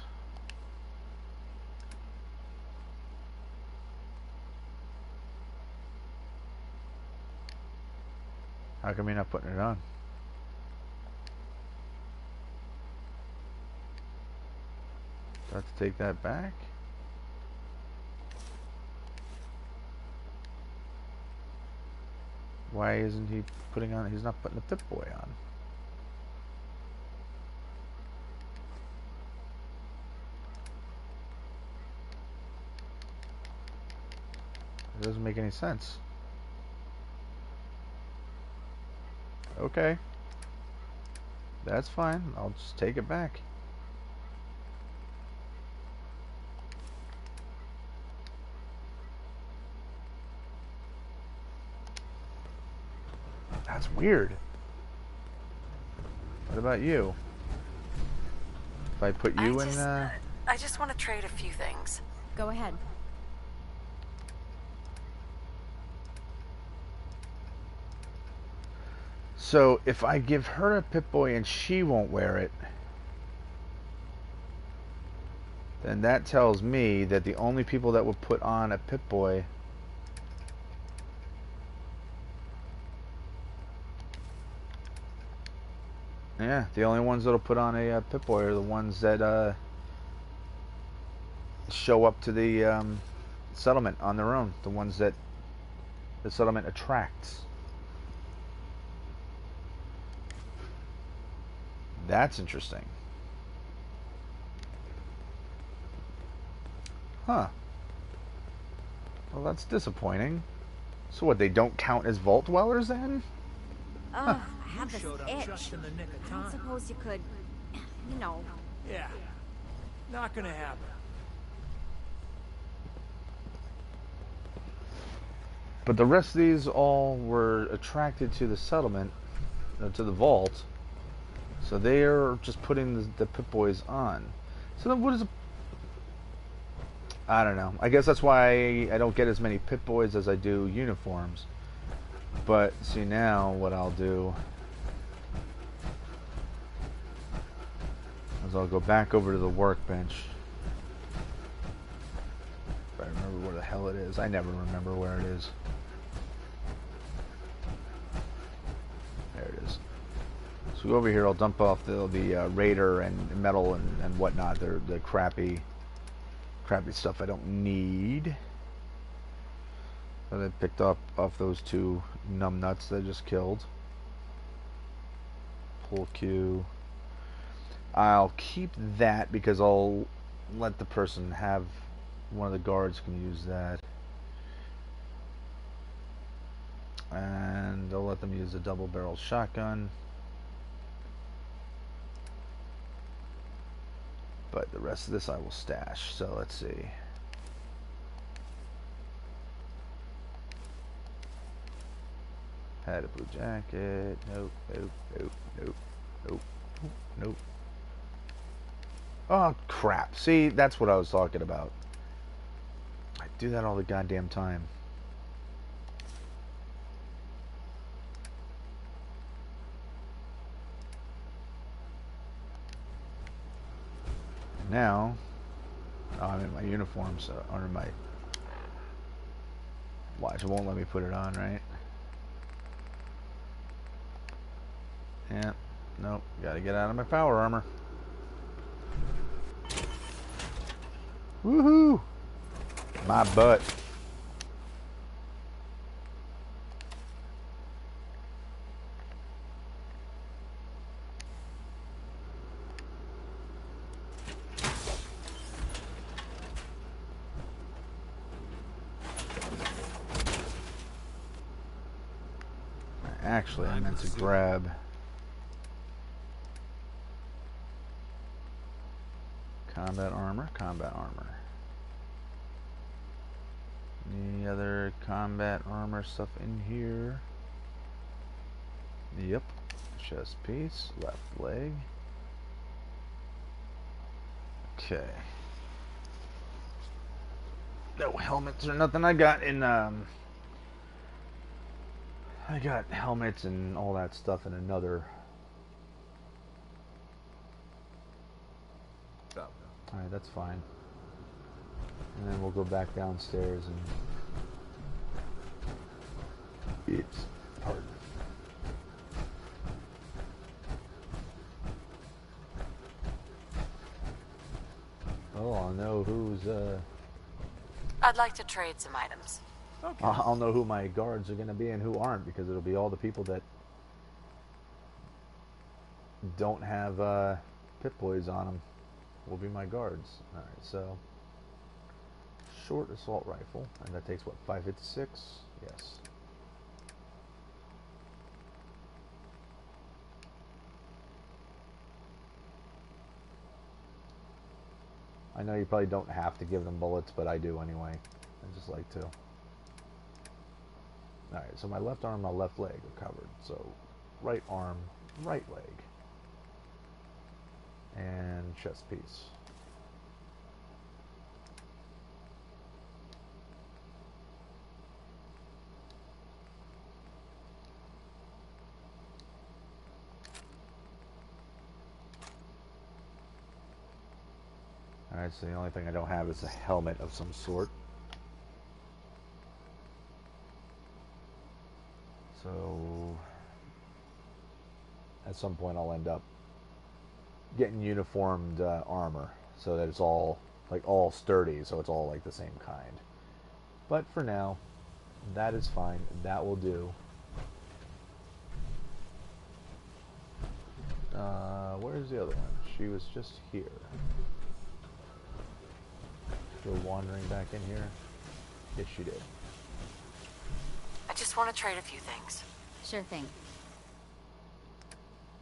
How come you're not putting it on? Do I have to take that back? Why isn't he putting on? He's not putting the Pip-Boy on. It doesn't make any sense. Okay. That's fine. I'll just take it back. That's weird. What about you? If I put you in, I just want to trade a few things. Go ahead. So if I give her a Pip-Boy and she won't wear it, then that tells me that the only people that would put on a Pip-Boy yeah, the only ones that'll put on a Pip-Boy are the ones that show up to the settlement on their own. The ones that the settlement attracts. That's interesting. Huh. Well, that's disappointing. So what, they don't count as vault dwellers then? I have this Showed up itch. just in the nick of I don't time. suppose you could, you know. Yeah. Not gonna happen. But the rest of these all were attracted to the settlement, to the vault. So they are just putting the Pip-Boys on. So then what is I don't know. I guess that's why I don't get as many Pip-Boys as I do uniforms. But see, now what I'll do is I'll go back over to the workbench. If I remember where the hell it is. I never remember where it is. There it is. So over here, I'll dump off the Raider and metal and whatnot. They're the crappy stuff I don't need. That I picked up off those two numbnuts that I just killed. Pull Q. I'll keep that because I'll let the person have, one of the guards can use that. And I'll let them use a double-barrel shotgun. But the rest of this I will stash. So let's see. Had a blue jacket. Nope, nope, nope, nope, nope, nope. Oh, crap. See, that's what I was talking about. I do that all the goddamn time. Now, oh, I'm in my uniform, so under my watch, it won't let me put it on, right? Yeah, nope, gotta get out of my power armor. Woohoo! My butt. Actually, I meant to grab combat armor, combat armor. Any other combat armor stuff in here? Yep. Chest piece, left leg. Okay. no helmets or nothing. I got helmets and all that stuff in another. Alright, that's fine. And then we'll go back downstairs and... Oops. Pardon. Oh, I'll know who's, I'd like to trade some items. Okay. I'll know who my guards are going to be and who aren't, because it'll be all the people that don't have, Pip-Boys on them will be my guards. Alright, so... Short assault rifle, and that takes, what, 556? Yes. I know you probably don't have to give them bullets, but I do anyway. I just like to. Alright, so my left arm, my left leg are covered. So, right arm, right leg. And chest piece. Alright, so the only thing I don't have is a helmet of some sort. So, at some point I'll end up getting uniformed armor, so that it's all, like, all sturdy, so it's all, like, the same kind. But for now, that is fine. That will do. Where's the other one? She was just here. Still wandering back in here? Yes, she did. I just want to trade a few things. Sure thing.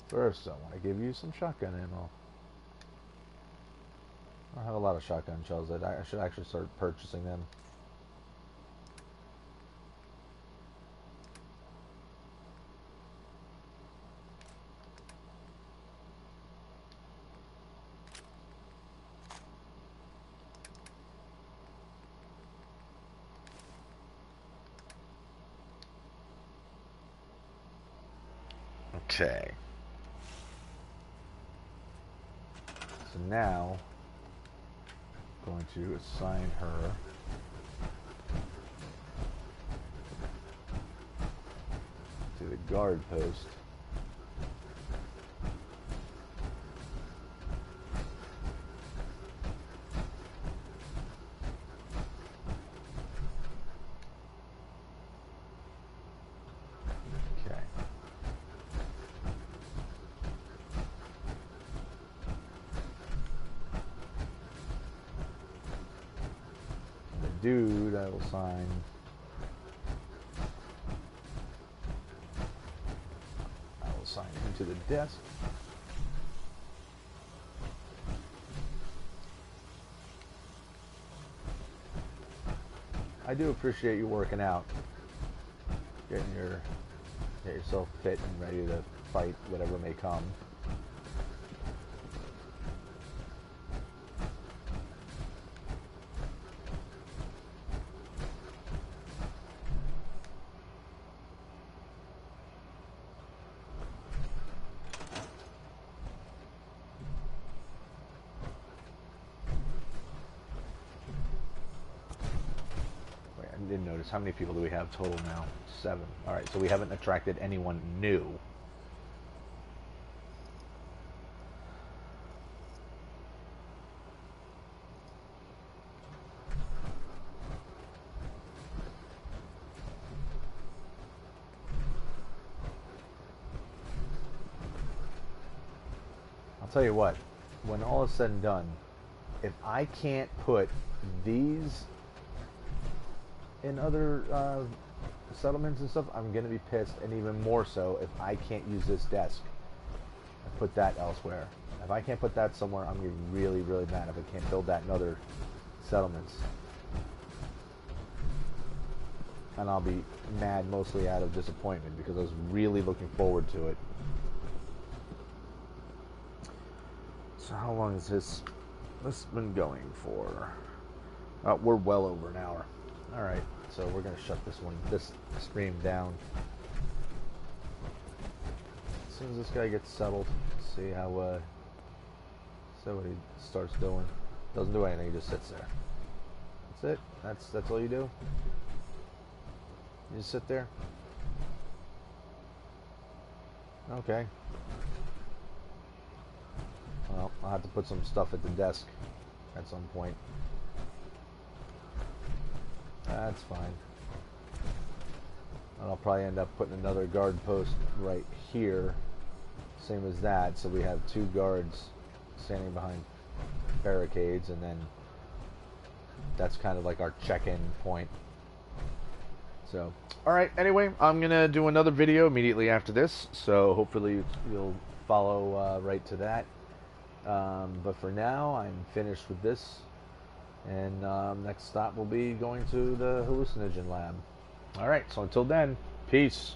First, I want to give you some shotgun ammo. I don't have a lot of shotgun shells. I should actually start purchasing them. Okay. So now, I'm going to assign her to the guard post. Okay. Dude, I will sign. I will sign him to the desk. I do appreciate you working out, get yourself fit and ready to fight whatever may come. Didn't notice. How many people do we have total now? 7. Alright, so we haven't attracted anyone new. I'll tell you what, when all is said and done, if I can't put these in other settlements and stuff, I'm gonna be pissed, and even more so if I can't use this desk and put that elsewhere. If I can't put that somewhere, I'm gonna be really, really mad if I can't build that in other settlements. And I'll be mad mostly out of disappointment because I was really looking forward to it. So how long has this been going for? We're well over an hour. All right, so we're gonna shut this stream down. As soon as this guy gets settled, see how so what he starts doing. Doesn't do anything, he just sits there. That's it. That's all you do. You just sit there. Okay. Well, I'll have to put some stuff at the desk at some point. That's fine. And I'll probably end up putting another guard post right here. Same as that, so we have 2 guards standing behind barricades, and then that's kind of like our check-in point. So, alright, anyway, I'm going to do another video immediately after this, so hopefully you'll follow right to that. But for now, I'm finished with this, and next stop will be going to the hallucinogen lab. Alright, so until then, peace.